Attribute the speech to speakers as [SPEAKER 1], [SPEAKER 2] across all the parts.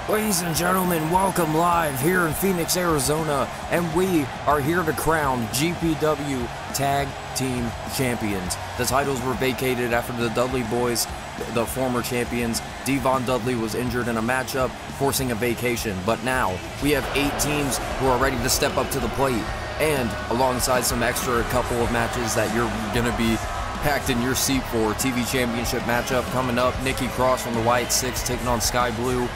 [SPEAKER 1] Ladies and gentlemen, welcome live here in Phoenix, Arizona, and we are here to crown GPW Tag Team Champions. The titles were vacated after the Dudley Boyz, the former champions. D-Von Dudley was injured in a matchup, forcing a vacation, but now we have 8 teams who are ready to step up to the plate, and alongside some extra couple of matches that you're going to be packed in your seat for. TV Championship matchup coming up. Nikki Cross from the White 6 taking on Skye Blue,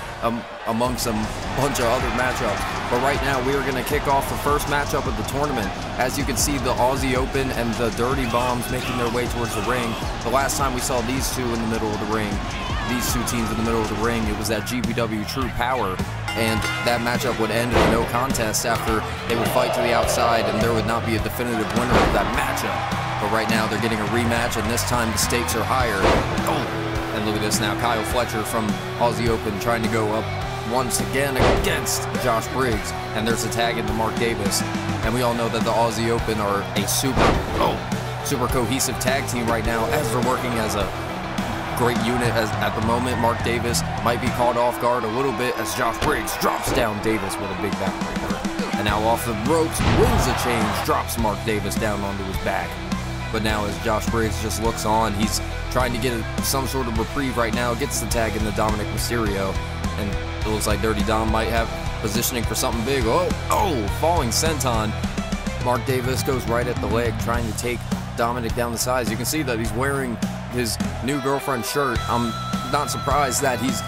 [SPEAKER 1] amongst a bunch of other matchups. But right now we are going to kick off the first matchup of the tournament. As you can see, the Aussie Open and the Dirty Bombs making their way towards the ring. The last time we saw these two in the middle of the ring, these two teams in the middle of the ring, it was at GPW True Power, and that matchup would end in a no contest after they would fight to the outside, and there would not be a definitive winner of that matchup. But right now they're getting a rematch, and this time the stakes are higher. Oh! And look at this now, Kyle Fletcher from Aussie Open trying to go up once again against Josh Briggs. And there's a tag into Mark Davis. And we all know that the Aussie Open are a super cohesive tag team right now, as they're working as a great unit. As at the moment, Mark Davis might be caught off guard a little bit as Josh Briggs drops down Davis with a big backbreaker. And now off the ropes, wins a change, drops Mark Davis down onto his back. But now as Josh Briggs just looks on, he's trying to get some sort of reprieve right now, gets the tag into Dominic Mysterio, and it looks like Dirty Dom might have positioning for something big. Oh, falling senton. Mark Davis goes right at the leg, trying to take Dominic down the sides. You can see that he's wearing his new girlfriend's shirt. I'm not surprised that he's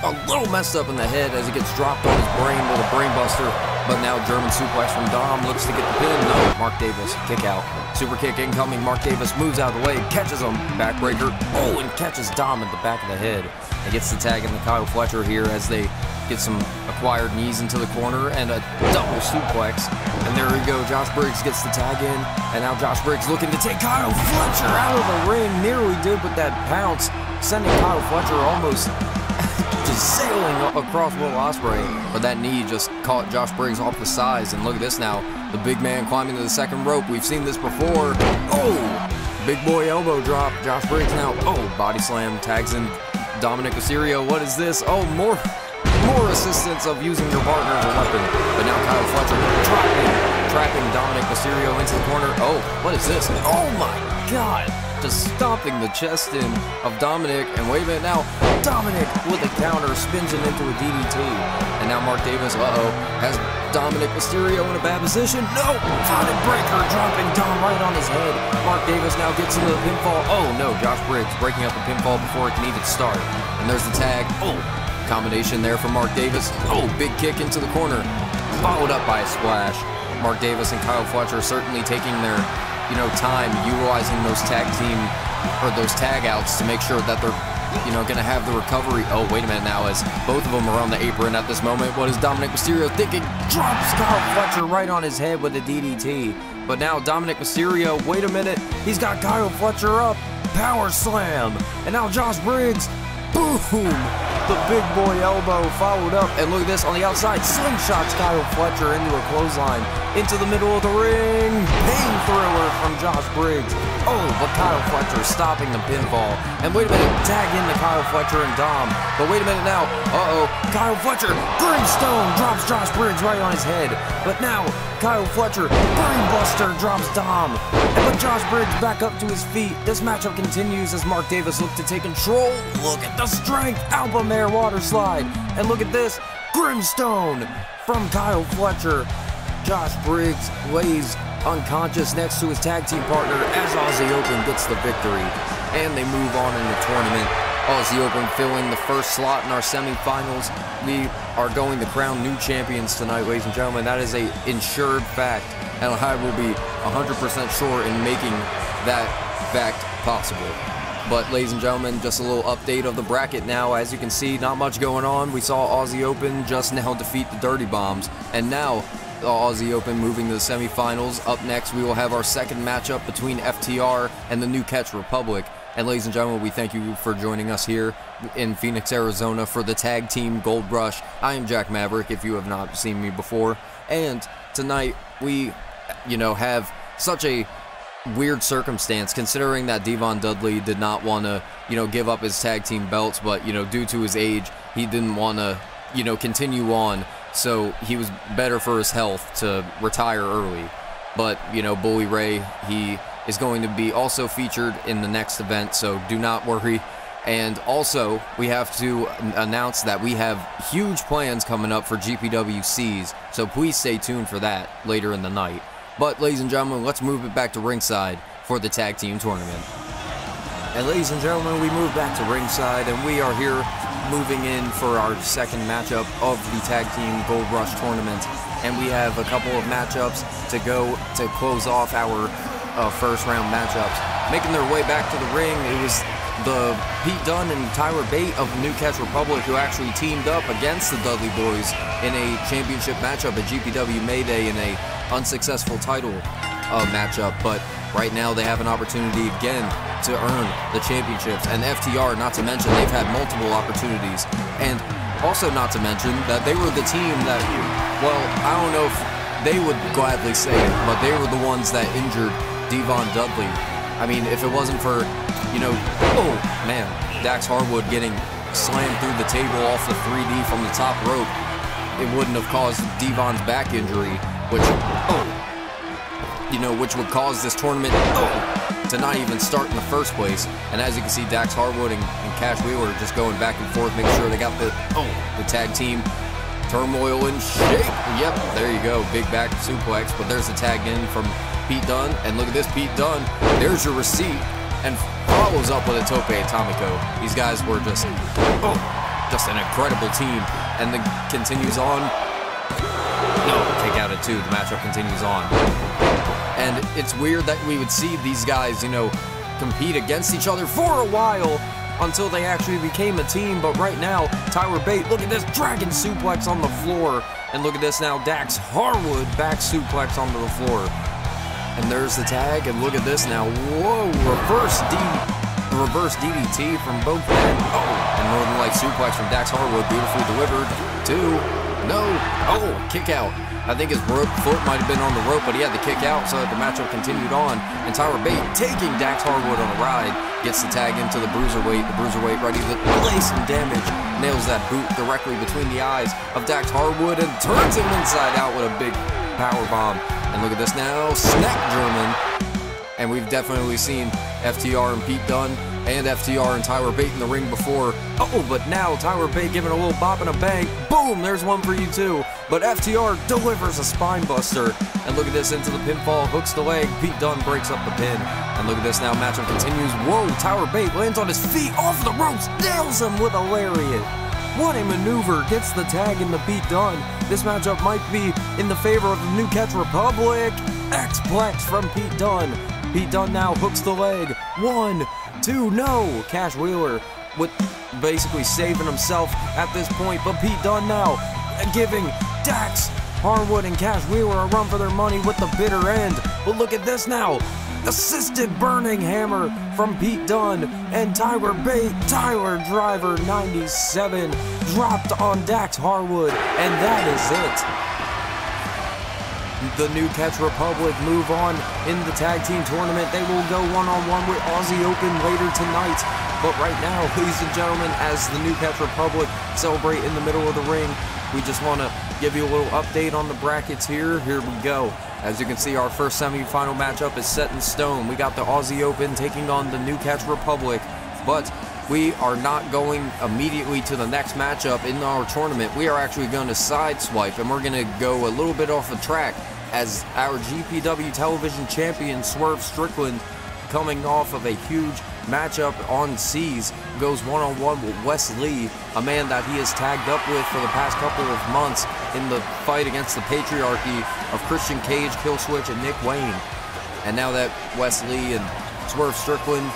[SPEAKER 1] a little messed up in the head as he gets dropped on his brain with a brain buster. But now German suplex from Dom, looks to get the pin. No, Mark Davis, kick out. Super kick incoming, Mark Davis moves out of the way, catches him, backbreaker. Oh, and catches Dom in the back of the head. And gets the tag into Kyle Fletcher here as they get some acquired knees into the corner and a double suplex. And there we go, Josh Briggs gets the tag in. And now Josh Briggs looking to take Kyle Fletcher out of the ring. Nearly did with that pounce, sending Kyle Fletcher almost just sailing across Will Ospreay, but that knee just caught Josh Briggs off the sides. And look at this now, the big man climbing to the second rope. We've seen this before. Oh, big boy elbow drop. Josh Briggs now, body slam, tags in Dominic Mysterio. What is this? Oh, more assistance of using your partner as a weapon. But now Kyle Fletcher trapping Dominic Mysterio into the corner. Oh, what is this? Oh my God. Just stomping the chest in of Dominic, and wait a minute now, Dominic with a counter spins him into a DDT, and now Mark Davis, has Dominic Mysterio in a bad position. No, Sonic Breaker dropping Dom right on his head. Mark Davis now gets into the pinfall. Oh no, Josh Briggs breaking up the pinfall before it can even start, and there's the tag. Combination there for Mark Davis. Big kick into the corner, followed up by a splash. Mark Davis and Kyle Fletcher certainly taking their time, utilizing those tag team or those tag outs to make sure that they're going to have the recovery. Oh, wait a minute now, as both of them are on the apron at this moment. What is Dominic Mysterio thinking? Drops Kyle Fletcher right on his head with a DDT. But now Dominic Mysterio, wait a minute, he's got Kyle Fletcher up. Power slam. And now Josh Briggs, boom! The big boy elbow followed up, and look at this on the outside, slingshots Kyle Fletcher into a clothesline, into the middle of the ring, pain thriller from Josh Briggs. But Kyle Fletcher stopping the pinfall, and wait a minute, tag in to Kyle Fletcher and Dom, but wait a minute now, Kyle Fletcher, Brimstone drops Josh Briggs right on his head, but now Kyle Fletcher, Brainbuster drops Dom, and with Josh Briggs back up to his feet, this matchup continues as Mark Davis looks to take control. Look at the strength, Alpha Mare water slide, and look at this, Brimstone from Kyle Fletcher. Josh Briggs lays unconscious next to his tag team partner as Aussie Open gets the victory, and they move on in the tournament. Aussie Open filling the first slot in our semifinals. We are going to crown new champions tonight, ladies and gentlemen. That is a ensured fact, and I will be 100% sure in making that fact possible. But ladies and gentlemen, just a little update of the bracket now. As you can see, not much going on. We saw Aussie Open just now defeat the Dirty Bombs, and now the Aussie Open moving to the semifinals. Up next, we will have our second matchup between FTR and the New Catch Republic. And ladies and gentlemen, we thank you for joining us here in Phoenix, Arizona for the Tag Team Gold Rush. I am Jack Maverick, if you have not seen me before. And tonight, we, have such a weird circumstance, considering that D-Von Dudley did not want to, give up his tag team belts, but, due to his age, he didn't want to, you know, continue on. So he was better for his health to retire early. But, you know, Bully Ray, he is going to be also featured in the next event, so do not worry. And also, we have to announce that we have huge plans coming up for GPWCs, so please stay tuned for that later in the night. But, ladies and gentlemen, let's move it back to ringside for the tag team tournament. And ladies and gentlemen, we move back to ringside, and we are here moving in for our second matchup of the tag team Gold Rush tournament. And we have a couple of matchups to go to close off our first round matchups. Making their way back to the ring, it was the Pete Dunne and Tyler Bate of the New Catch Republic who actually teamed up against the Dudley Boyz in a championship matchup at GPW Mayday in a unsuccessful title matchup. But right now they have an opportunity again to earn the championships. And FTR, not to mention, they've had multiple opportunities. And also not to mention that they were the team that, well, I don't know if they would gladly say it, but they were the ones that injured D-Von Dudley. I mean, if it wasn't for, you know, oh man, Dax Harwood getting slammed through the table off the 3D from the top rope, it wouldn't have caused D-Von's back injury, which, you know, which would cause this tournament to not even start in the first place. And as you can see, Dax Harwood and Cash Wheeler are just going back and forth, making sure they got the tag team turmoil in shape. Yep, there you go, big back suplex. But there's the tag in from Pete Dunne, and look at this, Pete Dunne, there's your receipt, and follows up with a tope atomico. These guys were just an incredible team, and then continues on. No, kick out at 2, the matchup continues on. And it's weird that we would see these guys, you know, compete against each other for a while until they actually became a team. But right now, Tyler Bate, look at this dragon suplex on the floor, and look at this now, Dax Harwood back suplex onto the floor. And there's the tag, and look at this now. Whoa, reverse DDT from both men. And Northern Light suplex from Dax Harwood, beautifully delivered. 2, no, kick out. I think his foot might have been on the rope, but he had to kick out so that the matchup continued on. And Tyler Bate taking Dax Harwood on a ride, gets the tag into the Bruiserweight. The Bruiserweight ready to lay some damage. Nails that boot directly between the eyes of Dax Harwood and turns him inside out with a big power bomb. And look at this now, Snack German. And we've definitely seen FTR and Pete Dunne and FTR and Tyler Bate in the ring before. But now Tyler Bate giving a little bop and a bang. Boom, there's one for you too. But FTR delivers a spine buster. And look at this, into the pinfall, hooks the leg. Pete Dunne breaks up the pin. And look at this now, matchup continues. Whoa, Tyler Bate lands on his feet, off the ropes, nails him with a lariat. What a maneuver, gets the tag into Pete Dunne. This matchup might be in the favor of the New Catch Republic. X-Plex from Pete Dunne. Pete Dunne now hooks the leg. 1, 2, no. Cash Wheeler with basically saving himself at this point. But Pete Dunne now giving Dax Harwood and Cash Wheeler a run for their money with the bitter end. But look at this now. Assisted burning hammer from Pete Dunne, and Tyler Bate, Tyler Driver 97, dropped on Dax Harwood, and that is it. The New Catch Republic move on in the tag team tournament. They will go one-on-one with Aussie Open later tonight. But right now, ladies and gentlemen, as the New Catch Republic celebrate in the middle of the ring, we just want to give you a little update on the brackets here. Here we go. As you can see, our first semi-final matchup is set in stone. We got the Aussie Open taking on the New Catch Republic, but we are not going immediately to the next matchup in our tournament. We are actually going to sideswipe, and we're going to go a little bit off the track as our GPW television champion, Swerve Strickland, coming off of a huge matchup on Seas, goes one-on-one with Wes Lee, a man that he has tagged up with for the past couple of months in the fight against the patriarchy of Christian Cage, Killswitch, and Nick Wayne. And now that Wes Lee and Swerve Strickland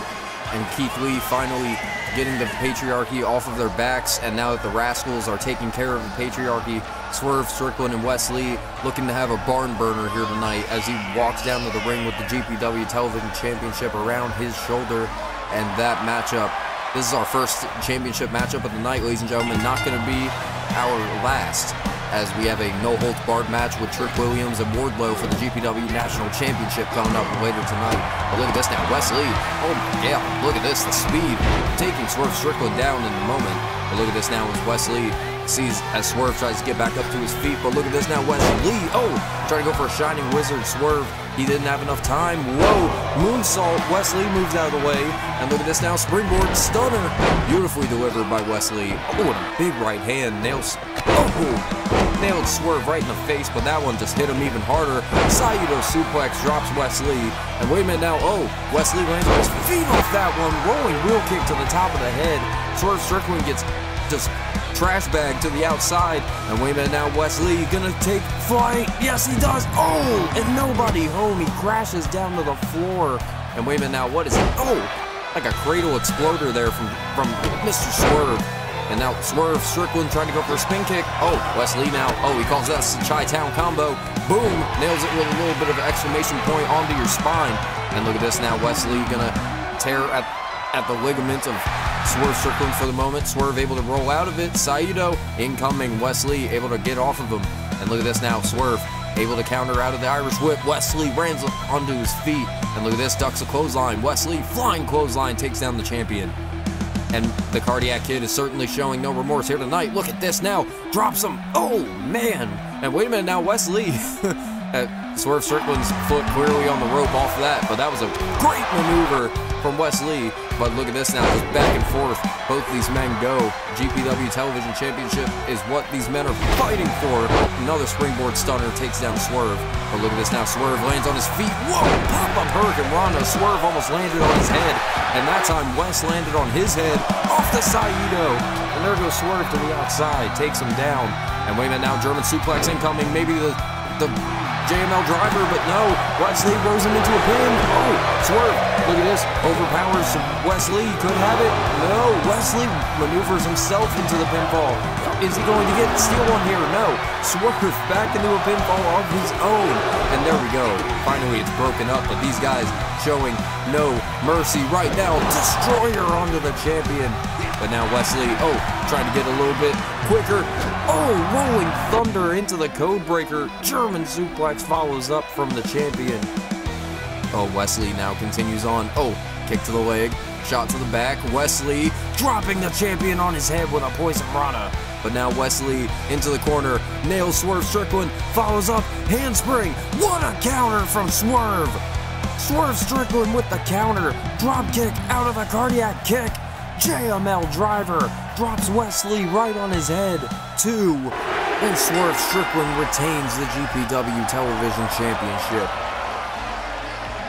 [SPEAKER 1] and Keith Lee finally getting the patriarchy off of their backs, and now that the Rascalz are taking care of the patriarchy, Swerve Strickland and Wes Lee looking to have a barn burner here tonight as he walks down to the ring with the GPW Television Championship around his shoulder. And that matchup, this is our first championship matchup of the night, ladies and gentlemen, not going to be our last, as we have a no-holds-barred match with Trick Williams and Wardlow for the GPW National Championship coming up later tonight. But look at this now, Wes Lee, oh my god, look at this, the speed, taking Swerve Strickland down in the moment. But look at this now, as Wes Lee sees as Swerve tries to get back up to his feet, but look at this now, Wesley. Oh, trying to go for a Shining Wizard. Swerve, he didn't have enough time. Whoa, moonsault. Wesley moves out of the way, and look at this now, springboard stunner. Beautifully delivered by Wesley. Oh, and a big right hand. Nailed Swerve right in the face, but that one just hit him even harder. Saito suplex drops Wesley, and wait a minute now. Oh, Wesley lands on his feet off that one. Rolling wheel kick to the top of the head. Swerve Strickland gets just trash bag to the outside, and wait a minute now, Wesley gonna take flight. Yes, he does. Oh, and nobody home. He crashes down to the floor, and wait a minute now, what is it? Oh, like a cradle exploder there from Mr. Swerve. And now Swerve Strickland trying to go for a spin kick. Oh, Wesley now. Oh, he calls that a Chi-Town combo. Boom, nails it with a little bit of an exclamation point onto your spine. And look at this now, Wesley gonna tear at the ligament of Swerve Strickland for the moment. Swerve able to roll out of it. Saito incoming. Wesley able to get off of him. And look at this now. Swerve able to counter out of the Irish whip. Wesley runs onto his feet. And look at this. Ducks a clothesline. Wesley flying clothesline takes down the champion. And the Cardiac Kid is certainly showing no remorse here tonight. Look at this now. Drops him. Oh, man. And wait a minute now. Wesley. Swerve Strickland's foot clearly on the rope off of that. But that was a great maneuver from Wesley. But look at this now, just back and forth. Both these men go. GPW Television Championship is what these men are fighting for. Another springboard stunner takes down Swerve. But look at this now, Swerve lands on his feet. Whoa, pop-up Hurricane Rana. Swerve almost landed on his head. And that time, Wes landed on his head off the Saito. And there goes Swerve to the outside, takes him down. And wait a minute now, German suplex incoming. Maybe the JML driver, but no. Wesley rolls him into a pin. Oh, Swerve, look at this. Overpowers Wesley. Could have it. No, Wesley maneuvers himself into the pinfall. Is he going to get steal one here? No. Swerve back into a pinfall of his own. And there we go. Finally, it's broken up, but these guys showing no mercy right now. Destroyer onto the champion. But now Wesley, oh, trying to get a little bit quicker. Oh, rolling thunder into the code breaker. German suplex follows up from the champion. Oh, Wesley now continues on. Oh, kick to the leg, shot to the back. Wesley dropping the champion on his head with a poison rana. But now Wesley into the corner, nails Swerve Strickland, follows up, handspring. What a counter from Swerve. Swerve Strickland with the counter, drop kick out of the cardiac kick. JML driver drops Wesley right on his head. 2. And Swerve Strickland retains the GPW Television Championship.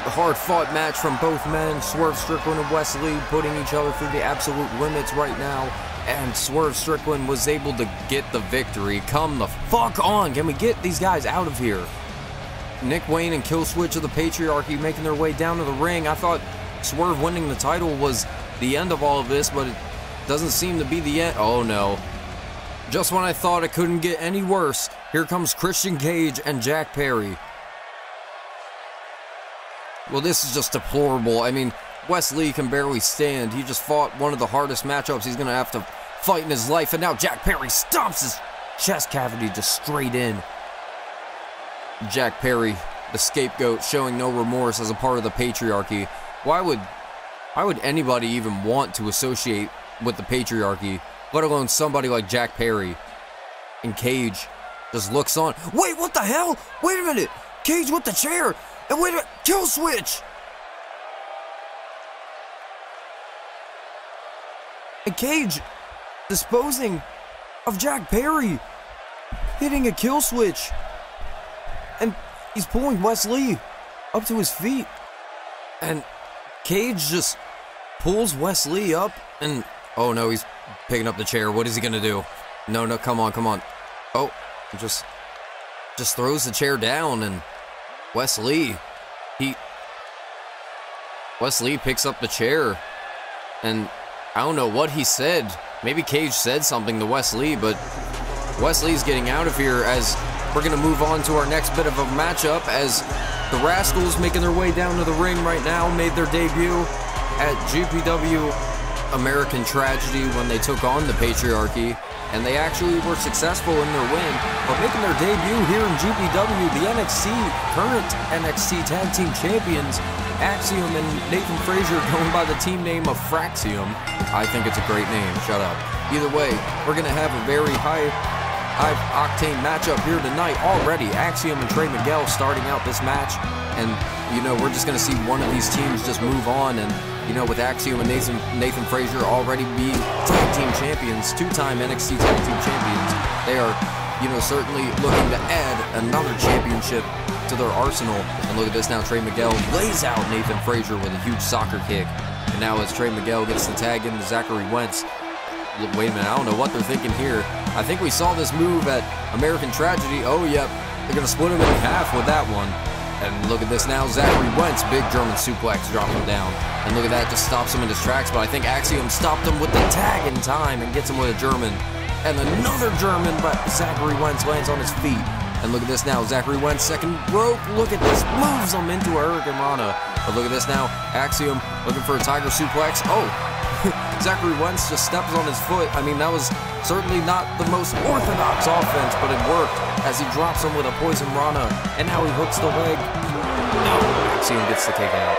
[SPEAKER 1] A hard-fought match from both men. Swerve Strickland and Wesley putting each other through the absolute limits right now. And Swerve Strickland was able to get the victory. Come the fuck on. Can we get these guys out of here? Nick Wayne and Killswitch of the Patriarchy making their way down to the ring. I thought Swerve winning the title was the end of all of this, but it doesn't seem to be the end. Oh no. Just when I thought it couldn't get any worse, here comes Christian Cage and Jack Perry. Well, this is just deplorable. I mean, Wesley can barely stand. He just fought one of the hardest matchups he's going to have to fight in his life, and now Jack Perry stomps his chest cavity just straight in. Jack Perry, the scapegoat, showing no remorse as a part of the Patriarchy. Why would anybody even want to associate with the Patriarchy, let alone somebody like Jack Perry? And Cage just looks on. Wait, what the hell? Wait a minute. Cage with the chair. And wait a minute. Kill switch. And Cage disposing of Jack Perry, hitting a kill switch. And he's pulling Wesley up to his feet. And Cage just pulls Wesley up, and oh no, he's picking up the chair. What is he gonna do? No, come on. Oh, just throws the chair down, and Wesley picks up the chair, and I don't know what he said. Maybe Cage said something to Wesley, but Wesley's getting out of here as we're gonna move on to our next bit of a matchup as the Rascalz, making their way down to the ring right now, made their debut at GPW American Tragedy when they took on the Patriarchy. and they actually were successful in their win, but making their debut here in GPW, the current NXT Tag Team Champions, FrAxIoM and Nathan Frazier, going by the team name of FrAxIoM. I think it's a great name, shut up. Either way, we're going to have a very high-octane matchup here tonight already. FrAxIoM and Trey Miguel starting out this match, and, you know, we're just going to see one of these teams just move on, and, you know, with FrAxIoM and Nathan Frazier already being tag team champions, two-time NXT tag team champions, they are, you know, certainly looking to add another championship to their arsenal. And look at this now, Trey Miguel lays out Nathan Frazier with a huge soccer kick. And now as Trey Miguel gets the tag into Zachary Wentz, wait a minute, I don't know what they're thinking here. I think we saw this move at American Tragedy. Oh, yep, they're going to split him in half with that one. And look at this now, Zachary Wentz, big German suplex, drop him down. And look at that, just stops him in his tracks, but I think FrAxIoM stopped him with the tag in time and gets him with a German. And another German, but Zachary Wentz lands on his feet. And look at this now, Zachary Wentz, second rope, look at this, moves him into a Hurricane Rana. But look at this now, FrAxIoM looking for a Tiger suplex. Oh, Zachary Wentz just steps on his foot. I mean, that was certainly not the most orthodox offense, but it worked as he drops him with a Poison Rana. And now he hooks the leg. No, FrAxIoM gets the kick out.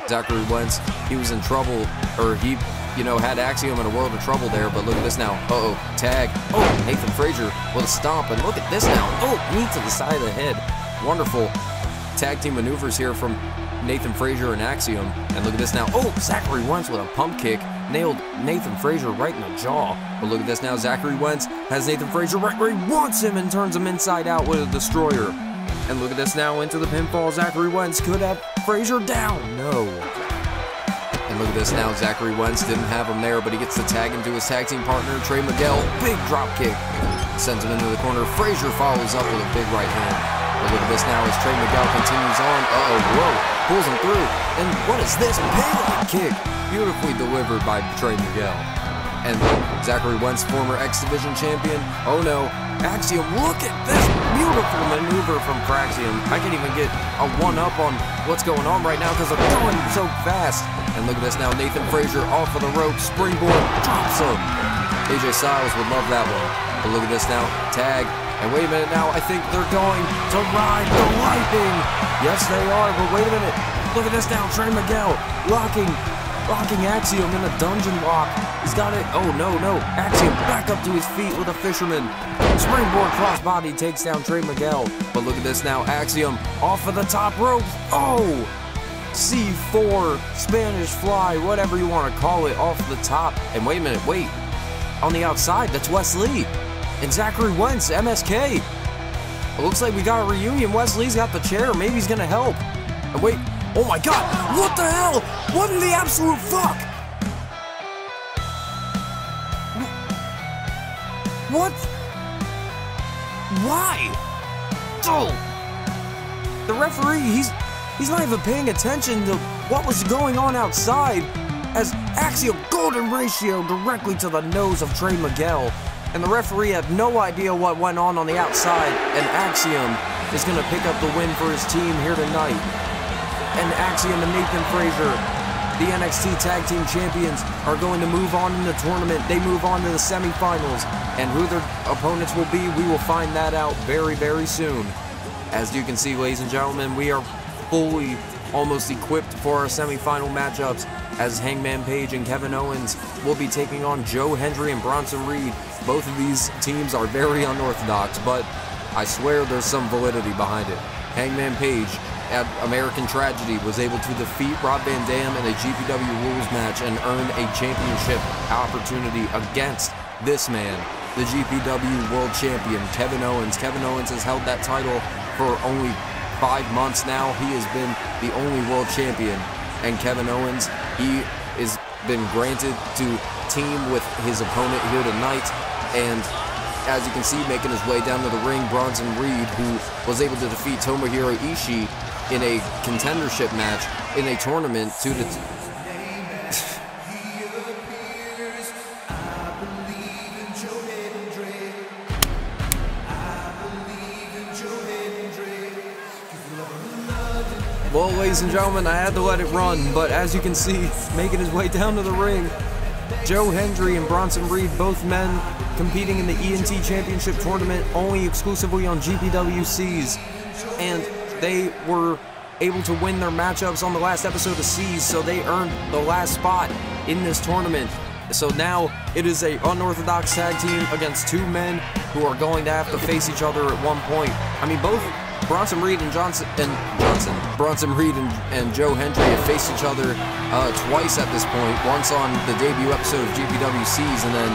[SPEAKER 1] Zachary Wentz, he was in trouble, or he, you know, had FrAxIoM in a world of trouble there, but look at this now. Uh-oh, tag. Oh, Nathan Frazier with a stomp, and look at this now. Oh, knee to the side of the head. Wonderful tag team maneuvers here from Nathan Frazier and FrAxIoM. And look at this now. Oh, Zachary Wentz with a pump kick. Nailed Nathan Frazier right in the jaw. But look at this now. Zachary Wentz has Nathan Frazier right where he wants him and turns him inside out with a destroyer. And look at this now. Into the pinfall. Zachary Wentz could have Frazier down. No. And look at this now. Zachary Wentz didn't have him there, but he gets the tag into his tag team partner, Trey Miguel. Big drop kick. Sends him into the corner. Frazier follows up with a big right hand. But look at this now as Trey Miguel continues on. Uh-oh, whoa. Pulls him through. And what is this? Big kick. Beautifully delivered by Trey Miguel. And Zachary Wentz, former X Division champion. Oh no. FrAxIoM, look at this beautiful maneuver from FrAxIoM. I can't even get a one-up on what's going on right now because they're going so fast. And look at this now. Nathan Frazier off of the rope. Springboard. Drops him. AJ Styles would love that one. But look at this now. Tag. And wait a minute now, I think they're going to ride the lightning. Yes, they are, but wait a minute. Look at this now, Trey Miguel locking FrAxIoM in a dungeon lock. He's got it. Oh, no. FrAxIoM back up to his feet with a fisherman. Springboard crossbody takes down Trey Miguel. But look at this now, FrAxIoM off of the top rope. Oh, C4, Spanish fly, whatever you want to call it, off the top. And wait a minute, wait. On the outside, that's Wesley. And Zachary Wentz, MSK. It looks like we got a reunion. Wesley's got the chair. Maybe he's going to help. And wait. Oh, my God. What the hell? What in the absolute fuck? What? Why? Oh. The referee, he's not even paying attention to what was going on outside as FrAxIoM golden ratio directly to the nose of Trey Miguel. And the referee had no idea what went on the outside, and FrAxIoM is going to pick up the win for his team here tonight. And FrAxIoM and Nathan Frazier, the NXT Tag Team Champions, are going to move on in the tournament. They move on to the semifinals, and who their opponents will be, we will find that out very, very soon. As you can see, ladies and gentlemen, we are fully almost equipped for our semifinal matchups, as Hangman Page and Kevin Owens will be taking on Joe Hendry and Bronson Reed. Both of these teams are very unorthodox, but I swear there's some validity behind it. Hangman Page at American Tragedy was able to defeat Rob Van Dam in a GPW rules match and earn a championship opportunity against this man, the GPW World Champion, Kevin Owens. Kevin Owens has held that title for only 5 months now. He has been the only world champion. And Kevin Owens, he has been granted to team with his opponent here tonight. And as you can see, making his way down to the ring, Bronson Reed, who was able to defeat Tomohiro Ishii in a contendership match in a tournament to the... Well, ladies and gentlemen, I had to let it run, but as you can see, making his way down to the ring, Joe Hendry and Bronson Reed, both men competing in the ENT Championship Tournament only exclusively on GPWCs, and they were able to win their matchups on the last episode of C's, so they earned the last spot in this tournament. So now it is a unorthodox tag team against two men who are going to have to face each other at one point. I mean, both Bronson Reed and Bronson Reed and Joe Hendry have faced each other twice at this point. Once on the debut episode of GPWCs, and then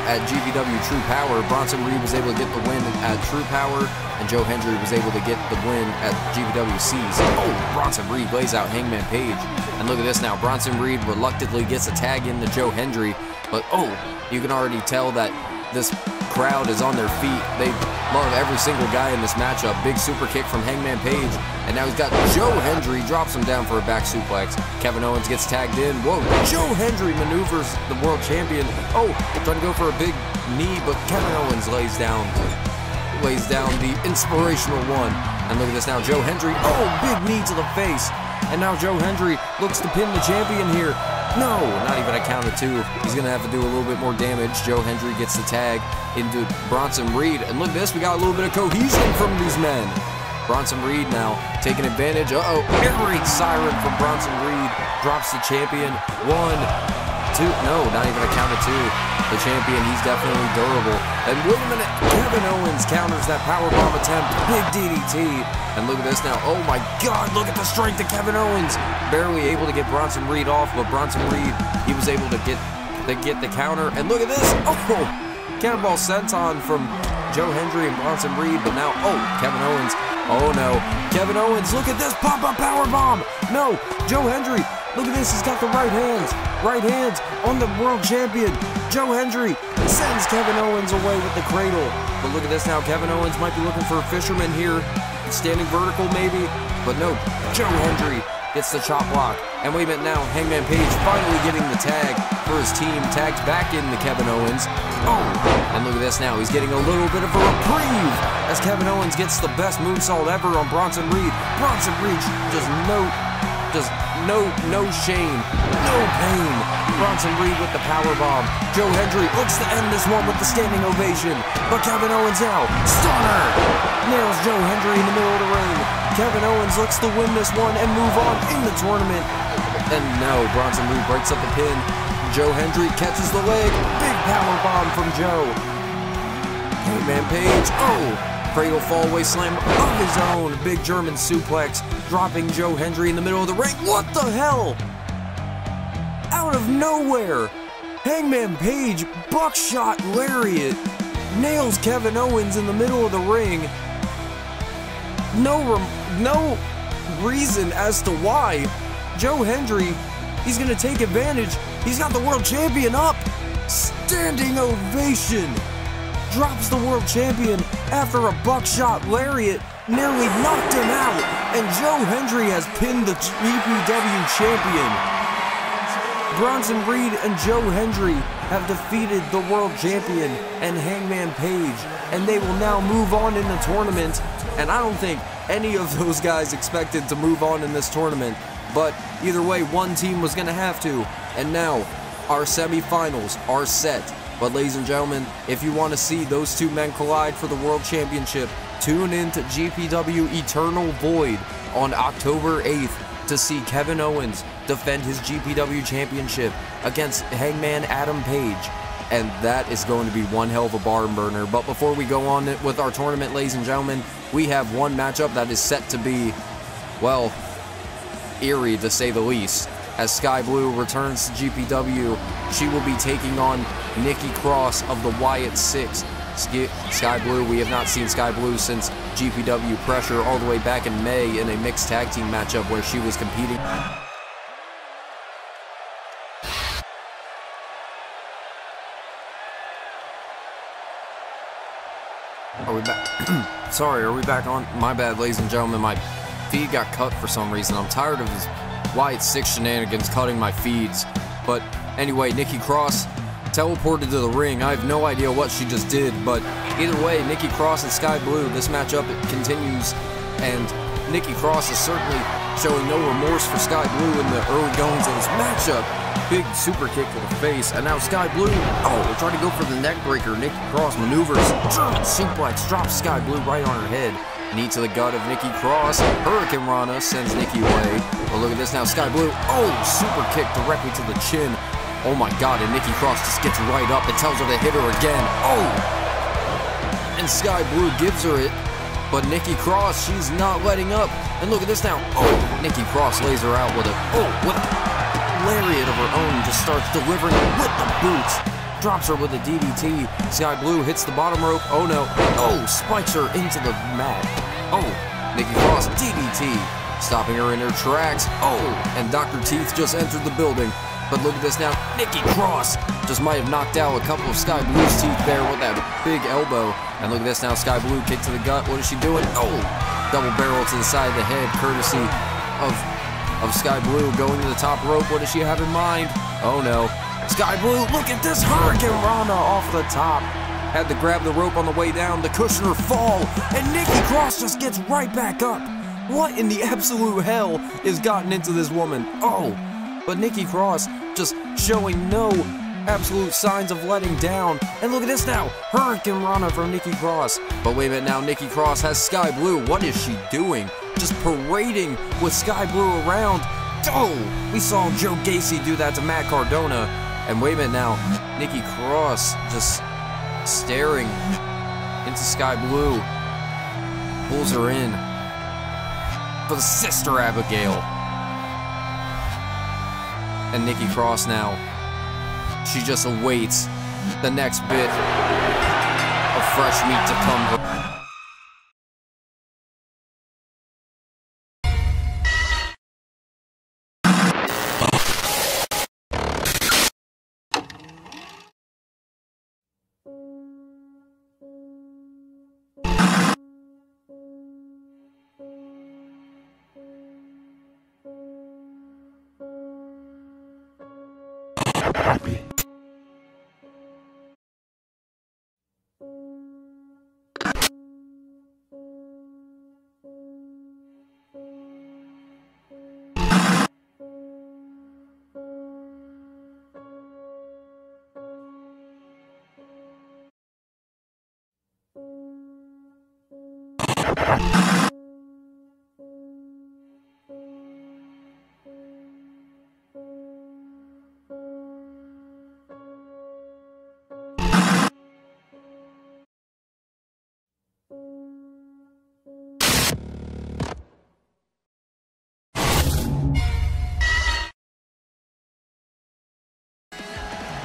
[SPEAKER 1] at GPW True Power, Bronson Reed was able to get the win at True Power, and Joe Hendry was able to get the win at GPWCs. Oh, Bronson Reed lays out Hangman Page. And look at this now, Bronson Reed reluctantly gets a tag in to Joe Hendry, but oh, you can already tell that this crowd is on their feet. They love every single guy in this matchup. Big super kick from Hangman Page, and now he's got Joe Hendry, drops him down for a back suplex. Kevin Owens gets tagged in. Whoa, Joe Hendry maneuvers the world champion. Oh, trying to go for a big knee, but Kevin Owens lays down the inspirational one. And look at this now, Joe Hendry, oh, big knee to the face. And now Joe Hendry looks to pin the champion here. No, not even a count of two. He's going to have to do a little bit more damage. Joe Hendry gets the tag into Bronson Reed. And look at this, we got a little bit of cohesion from these men. Bronson Reed now taking advantage. Uh-oh, air raid siren from Bronson Reed. Drops the champion. 1, 2, no, not even a count of two. The champion, he's definitely durable. And wait a minute, Kevin Owens counters that powerbomb attempt. Big DDT. And look at this now. Oh my God, look at the strength of Kevin Owens. Barely able to get Bronson Reed off, but Bronson Reed, he was able to get the counter. And look at this. Oh, cannonball senton from Joe Hendry and Bronson Reed. But now, oh, Kevin Owens. Oh no, Kevin Owens, look at this pop-up powerbomb. No, Joe Hendry, look at this, he's got the right hands on the world champion. Joe Hendry sends Kevin Owens away with the cradle. But look at this now, Kevin Owens might be looking for a fisherman here. Standing vertical maybe, but no, Joe Hendry gets the chop block. And wait a minute now, Hangman Page finally getting the tag for his team, tagged back into Kevin Owens. Oh, and look at this now, he's getting a little bit of a reprieve as Kevin Owens gets the best moonsault ever on Bronson Reed. Bronson Reed just no shame, no pain. Bronson Reed with the powerbomb. Joe Hendry looks to end this one with the standing ovation, but Kevin Owens now, stunner, nails Joe Hendry in the middle of the ring. Kevin Owens looks to win this one and move on in the tournament. And no, Bronson Reed breaks up the pin. Joe Hendry catches the leg. Big powerbomb from Joe. Hangman Page, oh, cradle fallaway slam of his own. Big German suplex, dropping Joe Hendry in the middle of the ring. What the hell? Out of nowhere, Hangman Page, buckshot lariat, nails Kevin Owens in the middle of the ring. No reason as to why. Joe Hendry, he's going to take advantage. He's got the world champion up. Standing ovation. Drops the world champion after a buckshot lariat nearly knocked him out. And Joe Hendry has pinned the GPW champion. Bronson Reed and Joe Hendry have defeated the world champion and Hangman Page, and they will now move on in the tournament. And I don't think any of those guys expected to move on in this tournament, but either way, one team was going to have to. And now, our semifinals are set. But ladies and gentlemen, if you want to see those two men collide for the world championship, tune in to GPW Eternal Void on October 8th to see Kevin Owens defend his GPW championship against Hangman Adam Page. And that is going to be one hell of a barn burner. But before we go on with our tournament, ladies and gentlemen, we have one matchup that is set to be, well, eerie to say the least. As Skye Blue returns to GPW, she will be taking on Nikki Cross of the Wyatt Six. Skye Blue, we have not seen Skye Blue since GPW Pressure all the way back in May in a mixed tag team matchup where she was competing. Are we back? Sorry, are we back on? My bad, ladies and gentlemen, my feed got cut for some reason. I'm tired of his Wyatt Six shenanigans cutting my feeds. But anyway, Nikki Cross teleported to the ring. I have no idea what she just did, but either way, Nikki Cross and Skye Blue, this matchup continues, and Nikki Cross is certainly showing no remorse for Skye Blue in the early goings of this matchup. big super kick to the face, and now Skye Blue, they're trying to go for the neck breaker. Nikki Cross maneuvers, German suplex, drops Skye Blue right on her head. Knee to the gut of Nikki Cross, Hurricane Rana sends Nikki away. But look at this now, Skye Blue, super kick directly to the chin. Oh my god, and Nikki Cross just gets right up and tells her to hit her again. And Skye Blue gives her it, but Nikki Cross, she's not letting up. And look at this now, Nikki Cross lays her out with a lariat of her own, just starts delivering with the boots. Drops her with a DDT. Skye Blue hits the bottom rope. Oh no. Spikes her into the mat. Nikki Cross DDT. Stopping her in her tracks. And Dr. Teeth just entered the building. But look at this now. Nikki Cross just might have knocked out a couple of Skye Blue's teeth there with that big elbow. And look at this now. Skye Blue kick to the gut. What is she doing? Double barrel to the side of the head, courtesy of Skye Blue going to the top rope. What does she have in mind? Oh no. Skye Blue, look at this Hurricane Rana off the top. Had to grab the rope on the way down to cushion her fall, and Nikki Cross just gets right back up. What in the absolute hell is gotten into this woman? But Nikki Cross just showing no absolute signs of letting down. And look at this now, Hurricane Rana from Nikki Cross. But wait a minute now, Nikki Cross has Skye Blue. What is she doing? Just parading with Skye Blue around. We saw Joe Gacy do that to Matt Cardona. And wait a minute now, Nikki Cross just staring into Skye Blue. Pulls her in for the Sister Abigail. And Nikki Cross now, she just awaits the next bit of fresh meat to come.
[SPEAKER 2] Happy.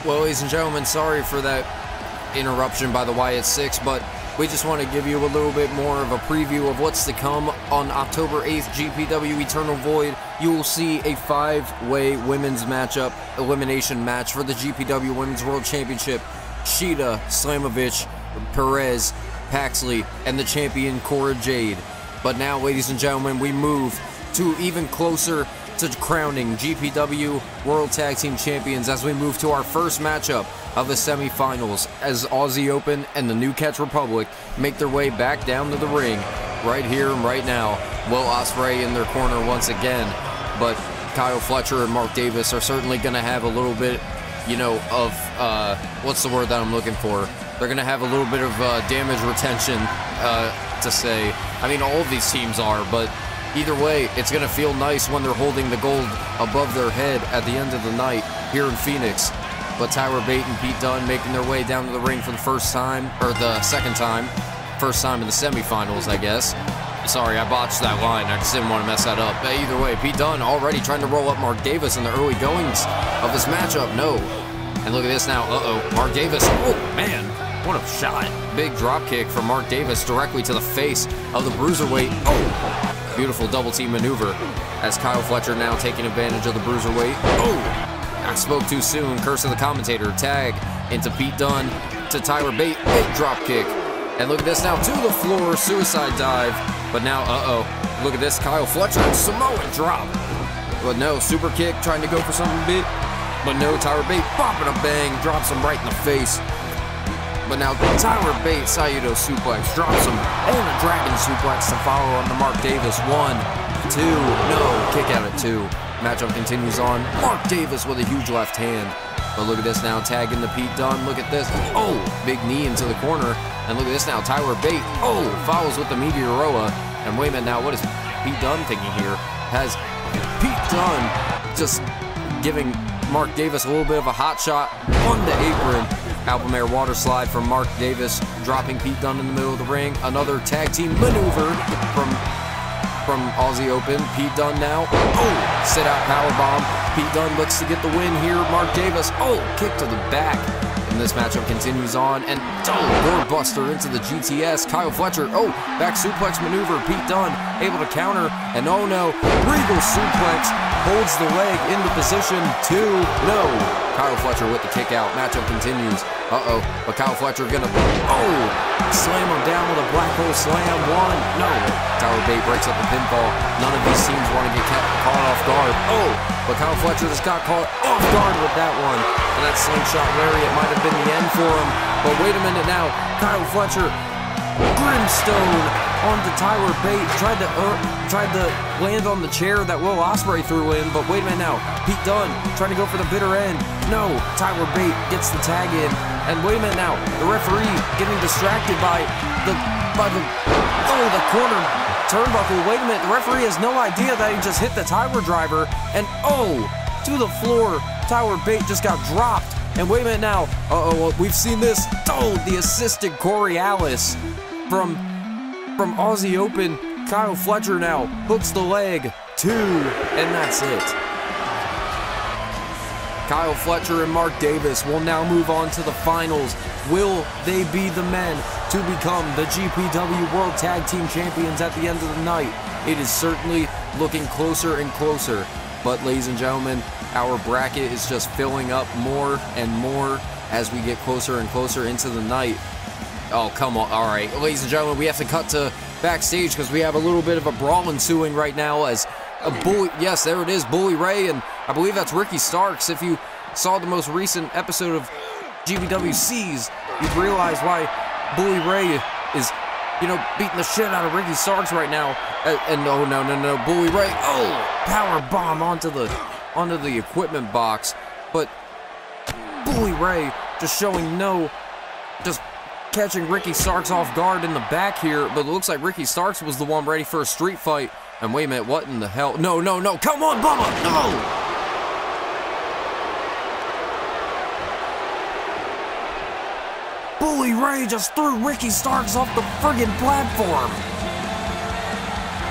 [SPEAKER 1] Well, ladies and gentlemen, sorry for that interruption by the Wyatt Six, but we just want to give you a little bit more of a preview of what's to come on October 8th, GPW Eternal Void. You will see a 5-way women's matchup, elimination match for the GPW Women's World Championship. Shida, Slamovich, Perez, Paxley, and the champion Cora Jade. But now, ladies and gentlemen, we move to even closer to crowning GPW World Tag Team Champions as we move to our first matchup of the semifinals as Aussie Open and the New Catch Republic make their way back down to the ring right here and right now. Will Ospreay in their corner once again, but Kyle Fletcher and Mark Davis are certainly going to have a little bit, you know, of, what's the word that I'm looking for? They're going to have a little bit of damage retention to say. I mean, all of these teams are, but either way, it's going to feel nice when they're holding the gold above their head at the end of the night here in Phoenix. But Tyler Bate and Pete Dunne making their way down to the ring for the first time, or the second time. First time in the semifinals, I guess. Sorry, I botched that line. I just didn't want to mess that up. But either way, Pete Dunne already trying to roll up Mark Davis in the early goings of this matchup. No. And look at this now. Mark Davis. Oh, man. What a shot. Big drop kick from Mark Davis directly to the face of the Bruiserweight. Beautiful double team maneuver as Kyle Fletcher now taking advantage of the Bruiserweight. I spoke too soon. Curse of the commentator. Tag into Pete Dunne to Tyler Bate. Big drop kick. And look at this now, to the floor, suicide dive. But now, look at this, Kyle Fletcher, Samoan drop. But no, super kick, trying to go for something big. But no, Tyler Bate, bopping a bang, drops him right in the face. But now, Tyler Bate, Saito suplex, drops him, and a dragon suplex to follow on to Mark Davis. 1, 2, no, kick out at 2. Matchup continues on. Mark Davis with a huge left hand. But look at this now, tag into Pete Dunne. Look at this. Oh, big knee into the corner. And look at this now, Tyler Bate. Oh, follows with the Meteoroa. And wait a minute now, what is Pete Dunne thinking here? Has Pete Dunne just giving Mark Davis a little bit of a hot shot on the apron. Alpha Mare water slide from Mark Davis, dropping Pete Dunne in the middle of the ring. Another tag team maneuver from Aussie Open. Pete Dunne now. Oh, sit out powerbomb. Pete Dunne looks to get the win here. Mark Davis. Oh, kick to the back. And this matchup continues on. And board buster into the GTS. Kyle Fletcher. Oh, back suplex maneuver. Pete Dunne able to counter. And oh no, Regal suplex holds the leg into position 2-0. Kyle Fletcher with the kick out. Matchup continues. Uh-oh, but Kyle Fletcher gonna, slam him down with a black hole slam. 1, no. Tyler Bate breaks up the pinfall. None of these teams want to get caught off guard. Oh, but Kyle Fletcher just got caught off guard with that one. And that slingshot lariat might have been the end for him. But wait a minute now, Kyle Fletcher, Grimstone onto Tyler Bate, tried to land on the chair that Will Ospreay threw in, but wait a minute now, Pete Dunne trying to go for the bitter end. No, Tyler Bate gets the tag in, and wait a minute now, the referee getting distracted by the corner turnbuckle. Wait a minute, the referee has no idea that he just hit the Tyler driver, and to the floor, Tyler Bate just got dropped. And wait a minute now, we've seen this. The assisted Coriolis from Aussie Open. Kyle Fletcher now hooks the leg, 2, and that's it. Kyle Fletcher and Mark Davis will now move on to the finals. Will they be the men to become the GPW World Tag Team Champions at the end of the night? It is certainly looking closer and closer. But ladies and gentlemen, our bracket is just filling up more and more as we get closer and closer into the night. Oh, come on. All right, ladies and gentlemen, we have to cut to backstage because we have a little bit of a brawl ensuing right now as a Bully, yes, there it is, Bully Ray, and I believe that's Ricky Starks. If you saw the most recent episode of GPWCs, you'd realize why Bully Ray is, beating the shit out of Ricky Starks right now. And no, Bully Ray, power bomb onto the equipment box. But Bully Ray just showing just catching Ricky Starks off guard in the back here. But it looks like Ricky Starks was the one ready for a street fight. And wait a minute, what in the hell? No, come on, Bubba, no! Bully Ray just threw Ricky Starks off the friggin' platform.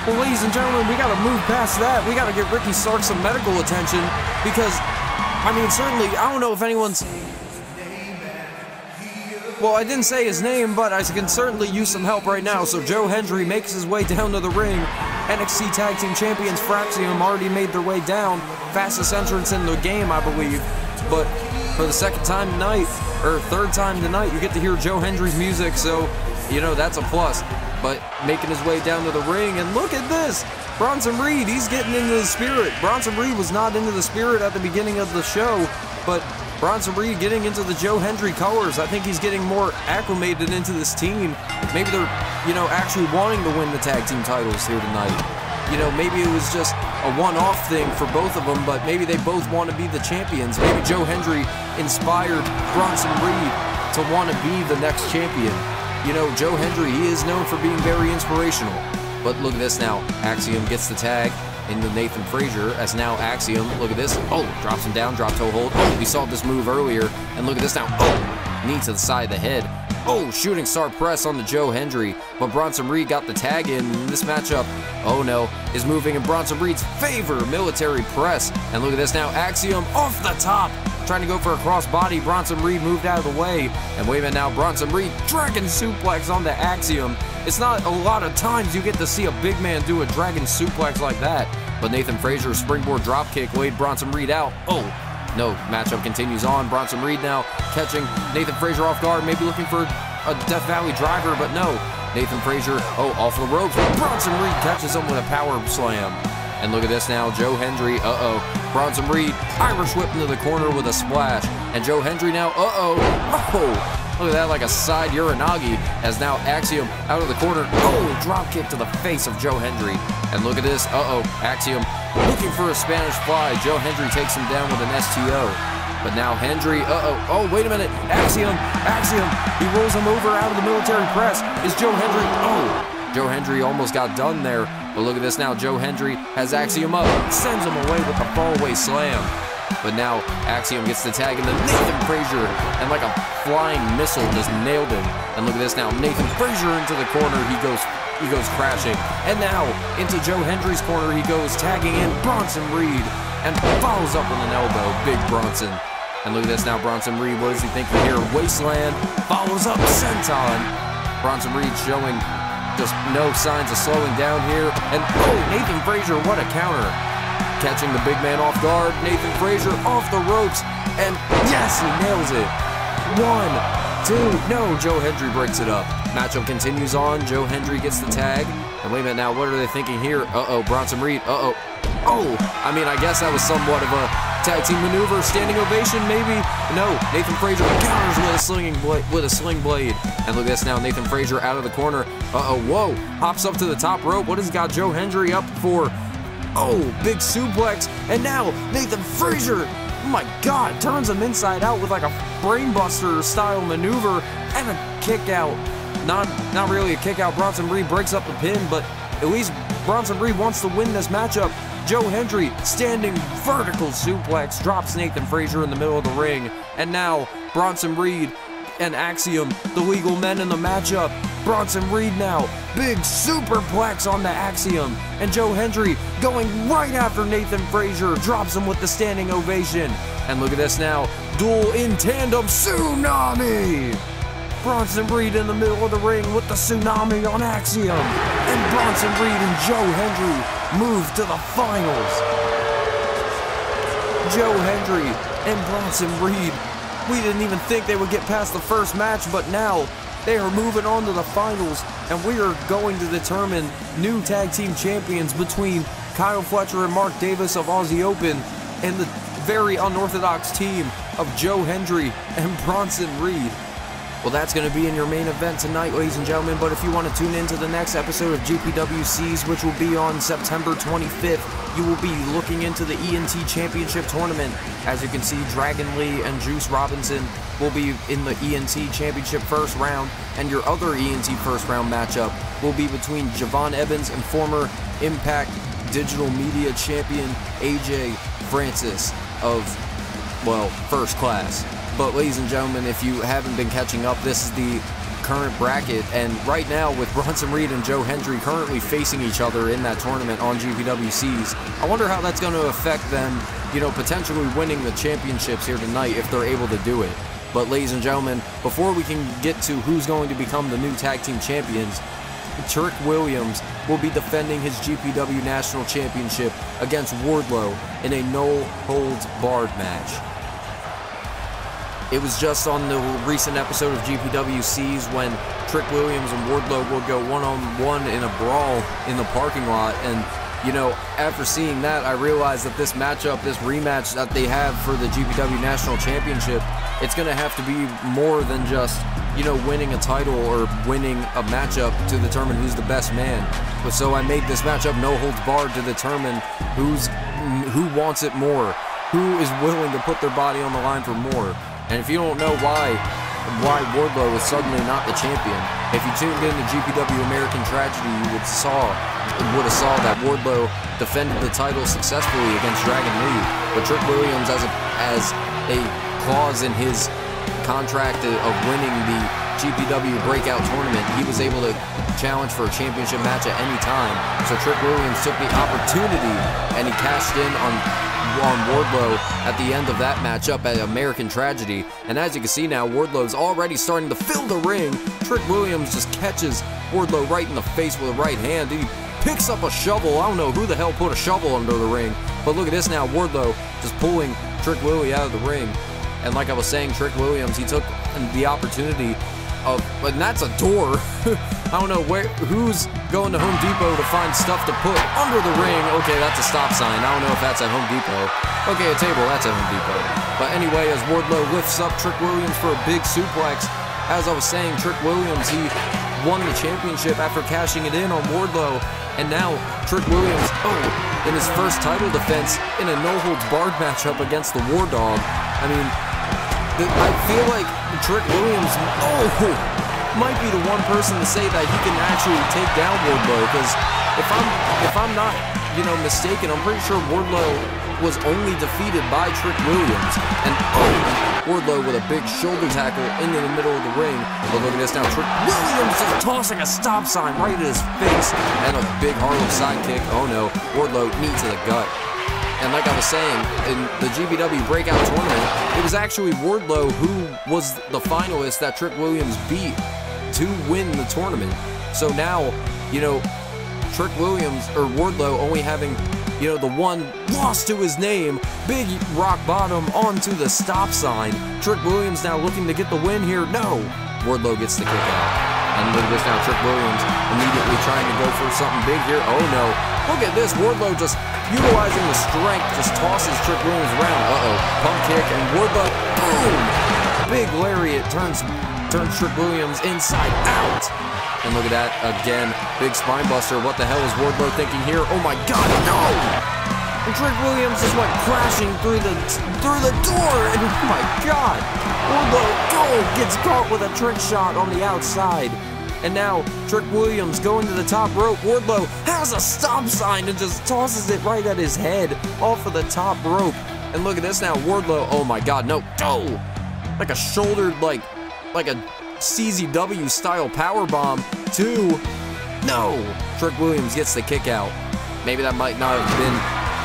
[SPEAKER 1] Well, ladies and gentlemen, we gotta move past that. We gotta get Ricky Starks some medical attention because, certainly, I don't know if anyone's... Well, I didn't say his name, but I can certainly use some help right now. So Joe Hendry makes his way down to the ring. NXT Tag Team Champions FrAxIoM already made their way down. Fastest entrance in the game, I believe. But for the second time tonight, or third time tonight, you get to hear Joe Hendry's music, so, that's a plus. But making his way down to the ring, and look at this! Bronson Reed, he's getting into the spirit. Bronson Reed was not into the spirit at the beginning of the show, but Bronson Reed getting into the Joe Hendry colors. I think he's getting more acclimated into this team. Maybe they're, actually wanting to win the tag team titles here tonight. Maybe it was just a one-off thing for both of them, but maybe they both want to be the champions. Maybe Joe Hendry inspired Bronson Reed to want to be the next champion. Joe Hendry, he is known for being very inspirational. But look at this now. FrAxIoM gets the tag into Nathan Frazier as now FrAxIoM, look at this. Drops him down, drop toe hold. We saw this move earlier. And look at this now. Knee to the side of the head. Shooting star press on the Joe Hendry, but Bronson Reed got the tag in. This matchup, is moving in Bronson Reed's favor. Military press, and look at this now. FrAxIoM off the top, trying to go for a crossbody. Bronson Reed moved out of the way, and wait a minute now. Bronson Reed dragon suplex onto FrAxIoM. It's not a lot of times you get to see a big man do a dragon suplex like that, but Nathan Frazier's springboard dropkick laid Bronson Reed out. No, matchup continues on. Bronson Reed now catching Nathan Frazier off guard, maybe looking for a Death Valley driver, but no. Nathan Frazier, off the ropes. Bronson Reed catches him with a power slam. And look at this now, Joe Hendry, Bronson Reed, Irish whip into the corner with a splash. And Joe Hendry now, Look at that, like a side Uranagi, as now FrAxIoM out of the corner. Oh, drop kick to the face of Joe Hendry. And look at this. FrAxIoM looking for a Spanish fly. Joe Hendry takes him down with an STO. But now Hendry, oh, wait a minute. FrAxIoM, he rolls him over out of the military press. Is Joe Hendry, Joe Hendry almost got done there. But look at this now. Joe Hendry has FrAxIoM up, sends him away with the fallaway slam. But now FrAxIoM gets the tag into Nathan Frazier, and like a flying missile just nailed him. And look at this now. Nathan Frazier into the corner. He goes crashing. And now into Joe Hendry's corner he goes, tagging in Bronson Reed, and follows up with an elbow. Big Bronson. And look at this now. Bronson Reed, what is he thinking here? Wasteland follows up senton. Bronson Reed showing just no signs of slowing down here. And Nathan Frazier, what a counter. Catching the big man off guard. Nathan Frazier off the ropes. And yes, he nails it. 1, 2, no, Joe Hendry breaks it up. Matchup continues on. Joe Hendry gets the tag. And wait a minute now, what are they thinking here? Bronson Reed, I mean, I guess that was somewhat of a tag team maneuver. Standing ovation, maybe? No, Nathan Frazier counters with a sling blade. And look at this now, Nathan Frazier out of the corner. Whoa, hops up to the top rope. What has got Joe Hendry up for? Big suplex. And now Nathan Frazier, oh my God, turns him inside out with like a brainbuster style maneuver and a kick out. Not really a kick out. Bronson Reed breaks up the pin, but at least Bronson Reed wants to win this matchup. Joe Hendry, standing vertical suplex, drops Nathan Frazier in the middle of the ring. And now Bronson Reed and FrAxIoM, the legal men in the matchup. Bronson Reed now, big superplex on the FrAxIoM. And Joe Hendry going right after Nathan Frazier, drops him with the standing ovation. And look at this now, duel in tandem tsunami. Bronson Reed in the middle of the ring with the tsunami on FrAxIoM. And Bronson Reed and Joe Hendry move to the finals. Joe Hendry and Bronson Reed, we didn't even think they would get past the first match, but now they are moving on to the finals, and we are going to determine new tag team champions between Kyle Fletcher and Mark Davis of Aussie Open and the very unorthodox team of Joe Hendry and Bronson Reed. Well, that's going to be in your main event tonight, ladies and gentlemen, but if you want to tune in to the next episode of GPWCs, which will be on September 25th, you will be looking into the ENT Championship Tournament. As you can see, Dragon Lee and Juice Robinson will be in the ENT Championship first round, and your other ENT first round matchup will be between Javon Evans and former Impact Digital Media Champion AJ Francis of, well, First Class. But ladies and gentlemen, if you haven't been catching up, this is the current bracket, and right now with Bronson Reed and Joe Hendry currently facing each other in that tournament on GPWCs, I wonder how that's going to affect them, potentially winning the championships here tonight if they're able to do it. But ladies and gentlemen, before we can get to who's going to become the new tag team champions, Trick Williams will be defending his GPW National Championship against Wardlow in a no-holds-barred match. It was just on the recent episode of GPWCs when Trick Williams and Wardlow would go one-on-one in a brawl in the parking lot, and after seeing that, I realized that this matchup, this rematch that they have for the GPW National Championship, it's going to have to be more than just, winning a title or winning a matchup to determine who's the best man. But so I made this matchup no holds barred to determine who wants it more, who is willing to put their body on the line for more. And if you don't know why Wardlow is suddenly not the champion, if you tuned in to GPW American Tragedy, you would have saw that Wardlow defended the title successfully against Dragon Lee. But Trick Williams, as a clause in his contract of winning the GPW Breakout Tournament, he was able to challenge for a championship match at any time. So Trick Williams took the opportunity and he cashed in on Wardlow at the end of that matchup at American Tragedy. And as you can see now, Wardlow's already starting to fill the ring. Trick Williams just catches Wardlow right in the face with a right hand. He picks up a shovel. I don't know who the hell put a shovel under the ring, but look at this now, Wardlow just pulling Trick Willie out of the ring. And like I was saying, Trick Williams, he took the opportunity of, and that's a door. I don't know who's going to Home Depot to find stuff to put under the ring. Okay, that's a stop sign. I don't know if that's at Home Depot. Okay, a table, that's at Home Depot. But anyway, as Wardlow lifts up Trick Williams for a big suplex, as I was saying, Trick Williams, he won the championship after cashing it in on Wardlow. And now Trick Williams, in his first title defense in a no-holds-barred matchup against the War Dog. I mean, I feel like Trick Williams, might be the one person to say that he can actually take down Wardlow, because if I'm not, mistaken, I'm pretty sure Wardlow was only defeated by Trick Williams. And Wardlow with a big shoulder tackle into the middle of the ring. But look at this now, Trick Williams just tossing a stop sign right at his face, and a big Harlem sidekick. Oh no, Wardlow knee to the gut. And like I was saying, in the GPW Breakout Tournament, it was actually Wardlow who was the finalist that Trick Williams beat to win the tournament. So now, Trick Williams, or Wardlow, only having, the one loss to his name, big rock bottom onto the stop sign. Trick Williams now looking to get the win here. No! Wardlow gets the kick out. And look at this now, Trick Williams immediately trying to go for something big here. Oh no. Look at this, Wardlow just utilizing the strength, just tosses Trick Williams around. Pump kick, and Wardlow, boom! Big lariat turns Trick Williams inside out. And look at that again, big spine buster. What the hell is Wardlow thinking here? Oh my god, no! And Trick Williams just went crashing through the door, and oh my god! Wardlow gets caught with a trick shot on the outside. And now Trick Williams going to the top rope. Wardlow has a stop sign and just tosses it right at his head off of the top rope. And look at this now, Wardlow, oh my god, no, like a shouldered, like a CZW style powerbomb to, no! Trick Williams gets the kick out. Maybe that might not have been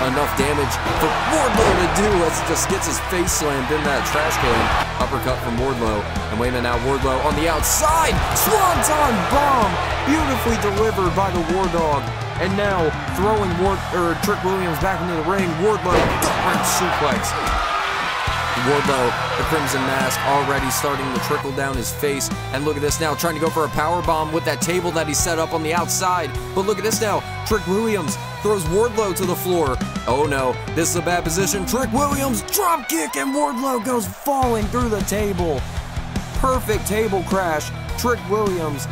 [SPEAKER 1] enough damage for Wardlow to do as he just gets his face slammed in that trash can. Uppercut from Wardlow. And wait a minute now, Wardlow on the outside. Swanton bomb! Beautifully delivered by the War Dog. And now throwing Trick Williams back into the ring. Wardlow, gut-wrench suplex. Wardlow, the Crimson Mask, already starting to trickle down his face. And look at this now, trying to go for a powerbomb with that table that he set up on the outside. But look at this now, Trick Williams throws Wardlow to the floor. Oh no, this is a bad position. Trick Williams, drop kick, and Wardlow goes falling through the table. Perfect table crash. Trick Williams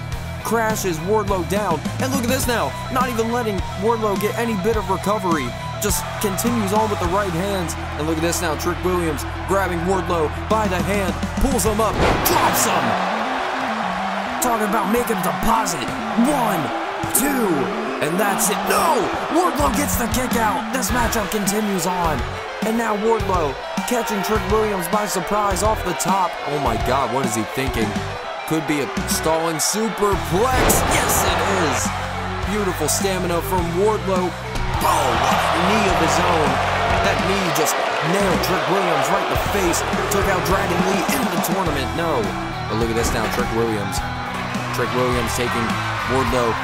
[SPEAKER 1] crashes Wardlow down. And look at this now, not even letting Wardlow get any bit of recovery. Just continues on with the right hands. And look at this now, Trick Williams grabbing Wardlow by the hand, pulls him up, drops him. Talking about making a deposit. 1, 2, and that's it. No! Wardlow gets the kick out. This matchup continues on. And now Wardlow catching Trick Williams by surprise off the top. Oh my god, what is he thinking? Could be a stalling superplex. Yes, it is. Beautiful stamina from Wardlow. Boom! Knee of his own. That knee just nailed Trick Williams right in the face. Took out Dragon Lee in the tournament. No. But look at this now, Trick Williams. Trick Williams taking Wardlow,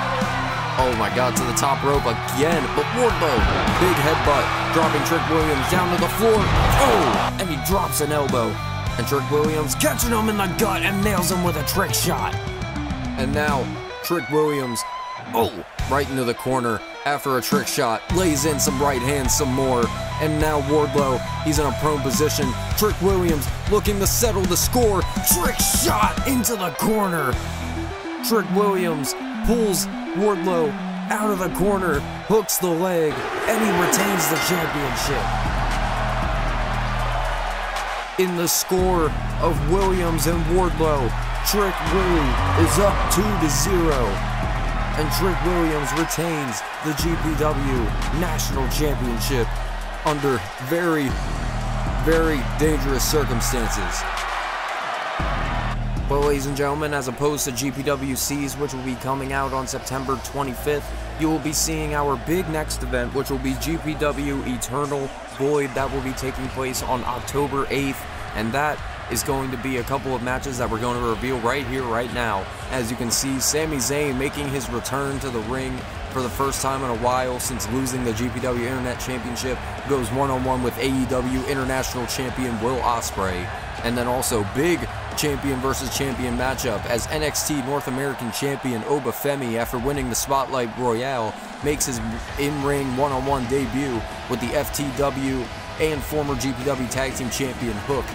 [SPEAKER 1] oh my god, to the top rope again. But Wardlow, big headbutt, dropping Trick Williams down to the floor. Oh! And he drops an elbow. And Trick Williams catching him in the gut and nails him with a trick shot. And now, Trick Williams, right into the corner after a trick shot, lays in some right hands some more. And now Wardlow, he's in a prone position. Trick Williams looking to settle the score. Trick shot into the corner. Trick Williams pulls Wardlow out of the corner, hooks the leg, and he retains the championship. In the score of Williams and Wardlow, Trick Willie is up 2-0. And Trick Williams retains the GPW National Championship under very, very dangerous circumstances. Well, ladies and gentlemen, as opposed to GPWCs, which will be coming out on September 25th, you will be seeing our big next event, which will be GPW Eternal Void. That will be taking place on October 8th, and that is going to be a couple of matches that we're going to reveal right here, right now. As you can see, Sami Zayn making his return to the ring for the first time in a while since losing the GPW Internet Championship. Goes one-on-one with AEW International Champion Will Ospreay. And then also big champion versus champion matchup as NXT North American Champion Oba Femi, after winning the Spotlight Royale, makes his in-ring one-on-one debut with the FTW and former GPW Tag Team Champion Hook.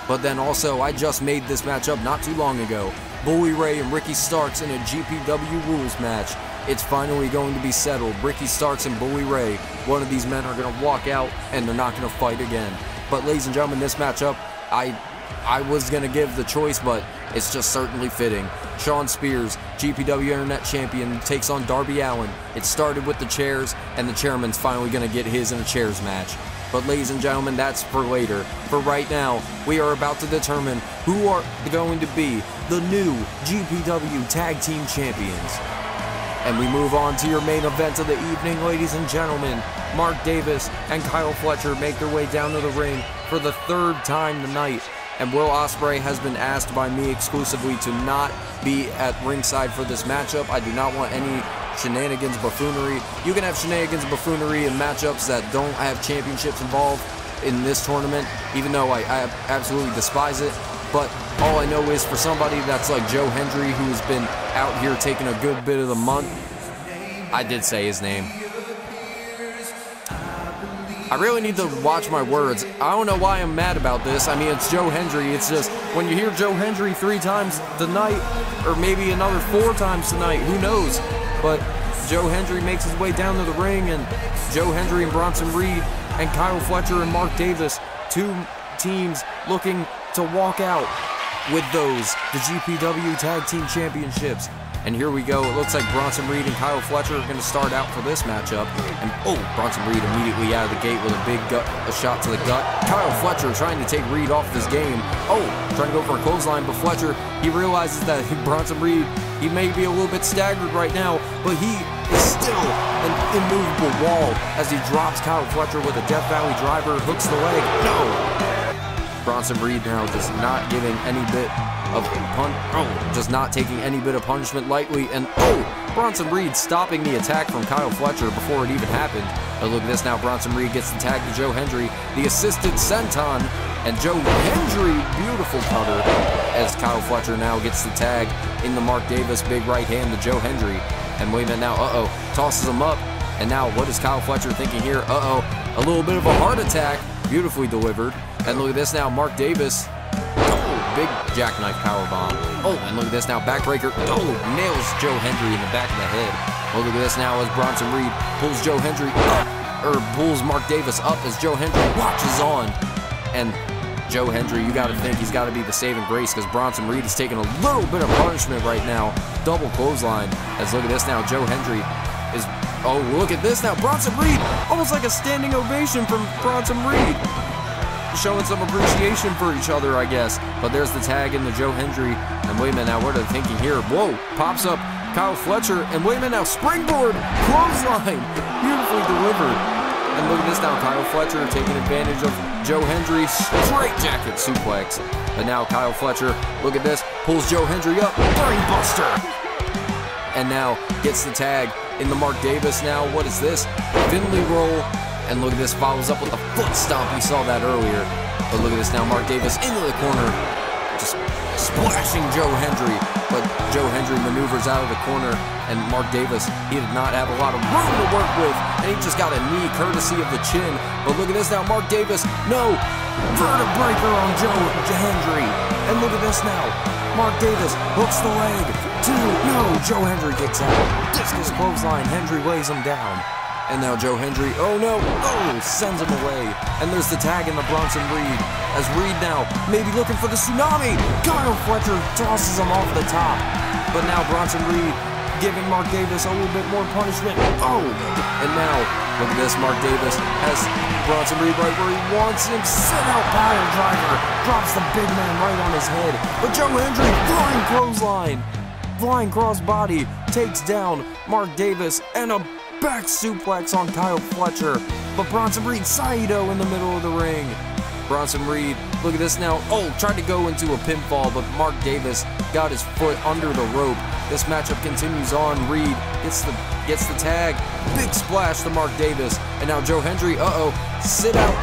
[SPEAKER 1] But then also, I just made this matchup not too long ago. Bully Ray and Ricky Starks in a GPW rules match. It's finally going to be settled. Ricky Starks and Bully Ray, one of these men are going to walk out and they're not going to fight again. But ladies and gentlemen, this matchup, I was going to give the choice, but it's just certainly fitting. Shawn Spears, GPW Internet Champion, takes on Darby Allin. It started with the chairs, and the chairman's finally going to get his in a chairs match. But ladies and gentlemen, that's for later. For right now, we are about to determine who are going to be the new GPW Tag Team Champions. And we move on to your main event of the evening, ladies and gentlemen. Mark Davis and Kyle Fletcher make their way down to the ring for the third time tonight. And Will Ospreay has been asked by me exclusively to not be at ringside for this matchup. I do not want any shenanigans, buffoonery. You can have shenanigans, buffoonery, and matchups that don't have championships involved in this tournament, even though I absolutely despise it. But all I know is for somebody that's like Joe Hendry, who's been out here taking a good bit of the month, I did say his name. I really need to watch my words. I don't know why I'm mad about this. I mean, it's Joe Hendry. It's just, when you hear Joe Hendry 3 times tonight, or maybe another 4 times tonight, who knows? But Joe Hendry makes his way down to the ring, and Joe Hendry and Bronson Reed and Kyle Fletcher and Mark Davis, 2 teams looking to walk out with the GPW Tag Team Championships. And here we go. It looks like Bronson Reed and Kyle Fletcher are going to start out for this matchup. And Bronson Reed immediately out of the gate with a shot to the gut. Kyle Fletcher trying to take Reed off his game. Trying to go for a clothesline, but Fletcher, he realizes that Bronson Reed, he may be a little bit staggered right now, but he is still an immovable wall as he drops Kyle Fletcher with a Death Valley driver, hooks the leg. No! Bronson Reed now just not giving any bit of just not taking any bit of punishment lightly, and Bronson Reed stopping the attack from Kyle Fletcher before it even happened. But look at this now, Bronson Reed gets the tag to Joe Hendry, the assisted senton, and Joe Hendry, beautiful cutter, as Kyle Fletcher now gets the tag in the Mark Davis big right hand to Joe Hendry. And wait a minute now, tosses him up, and now what is Kyle Fletcher thinking here? A little bit of a heart attack, beautifully delivered. And look at this now, Mark Davis, big jackknife powerbomb. And look at this now, backbreaker. Nails Joe Hendry in the back of the head. Look at this now as Bronson Reed pulls Joe Hendry up, pulls Mark Davis up as Joe Hendry watches on. And Joe Hendry, you got to think he's got to be the saving grace, because Bronson Reed is taking a little bit of punishment right now. Double clothesline. As look at this now, Joe Hendry is, look at this now, Bronson Reed, almost like a standing ovation from Bronson Reed. Showing some appreciation for each other, I guess. But there's the tag into Joe Hendry. And wait a minute now, what are they thinking here? Pops up Kyle Fletcher. And wait a minute now, springboard, clothesline, beautifully delivered. And look at this now, Kyle Fletcher taking advantage of Joe Hendry, straight jacket suplex. But now Kyle Fletcher, look at this, pulls Joe Hendry up, brain buster. And now gets the tag in the Mark Davis now. What is this? Finley roll. And look at this, follows up with a foot stomp. We saw that earlier. But look at this now, Mark Davis into the corner, just splashing Joe Hendry. But Joe Hendry maneuvers out of the corner, and Mark Davis, he did not have a lot of room to work with, and he just got a knee courtesy of the chin. But look at this now, Mark Davis, no! Vertebreaker on Joe Hendry. And look at this now, Mark Davis hooks the leg. 2, no! Joe Hendry kicks out. Discus clothesline, Hendry lays him down. And now Joe Hendry, sends him away. And there's the tag in the Bronson Reed, as Reed now maybe looking for the tsunami. Kyle Fletcher tosses him off the top. But now Bronson Reed giving Mark Davis a little bit more punishment. And now, look at this, Mark Davis has Bronson Reed right where he wants him. Sit out pile driver, drops the big man right on his head. But Joe Hendry, flying clothesline, flying crossbody, takes down Mark Davis, and a back suplex on Kyle Fletcher. But Bronson Reed, Saito in the middle of the ring. Bronson Reed, look at this now. Tried to go into a pinfall, but Mark Davis got his foot under the rope. This matchup continues on. Reed gets the tag. Big splash to Mark Davis. And now Joe Hendry, sit out.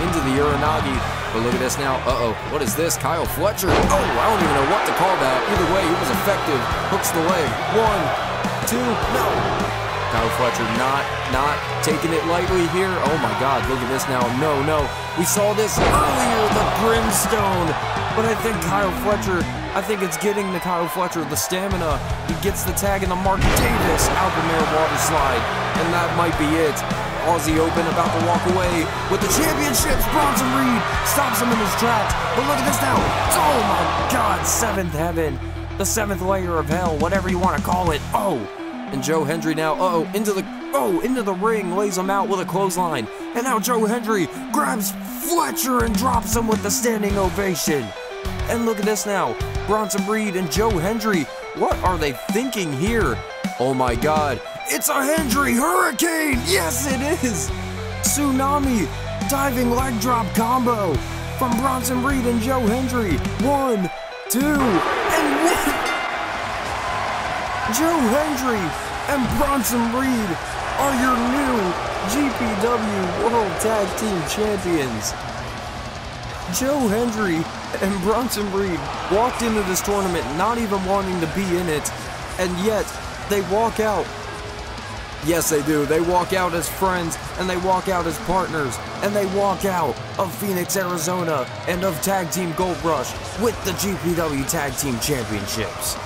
[SPEAKER 1] Into the Uranagi. But look at this now. What is this? Kyle Fletcher. I don't even know what to call that. Either way, he was effective. Hooks the leg. 1, 2, no. Kyle Fletcher not not taking it lightly here. Oh my God, look at this now. No, no. We saw this earlier, the brimstone. But I think it's getting to Kyle Fletcher, the stamina. He gets the tag in the Mark Davis Alphamare water slide. And that might be it. Aussie Open about to walk away with the championships. Bronson Reed stops him in his tracks. But look at this now. Oh my God, seventh heaven. The seventh layer of hell, whatever you want to call it. Oh, and Joe Hendry now, into the ring, lays him out with a clothesline. And now Joe Hendry grabs Fletcher and drops him with the standing ovation. And look at this now, Bronson Reed and Joe Hendry. What are they thinking here? Oh my God, it's a Hendry Hurricane! Yes, it is! Tsunami diving leg drop combo from Bronson Reed and Joe Hendry. 1, 2, and 1! Joe Hendry and Bronson Reed are your new GPW World Tag Team Champions. Joe Hendry and Bronson Reed walked into this tournament not even wanting to be in it, and yet they walk out. Yes, they do. They walk out as friends, and they walk out as partners, and they walk out of Phoenix, Arizona, and of Tag Team Gold Rush with the GPW Tag Team Championships.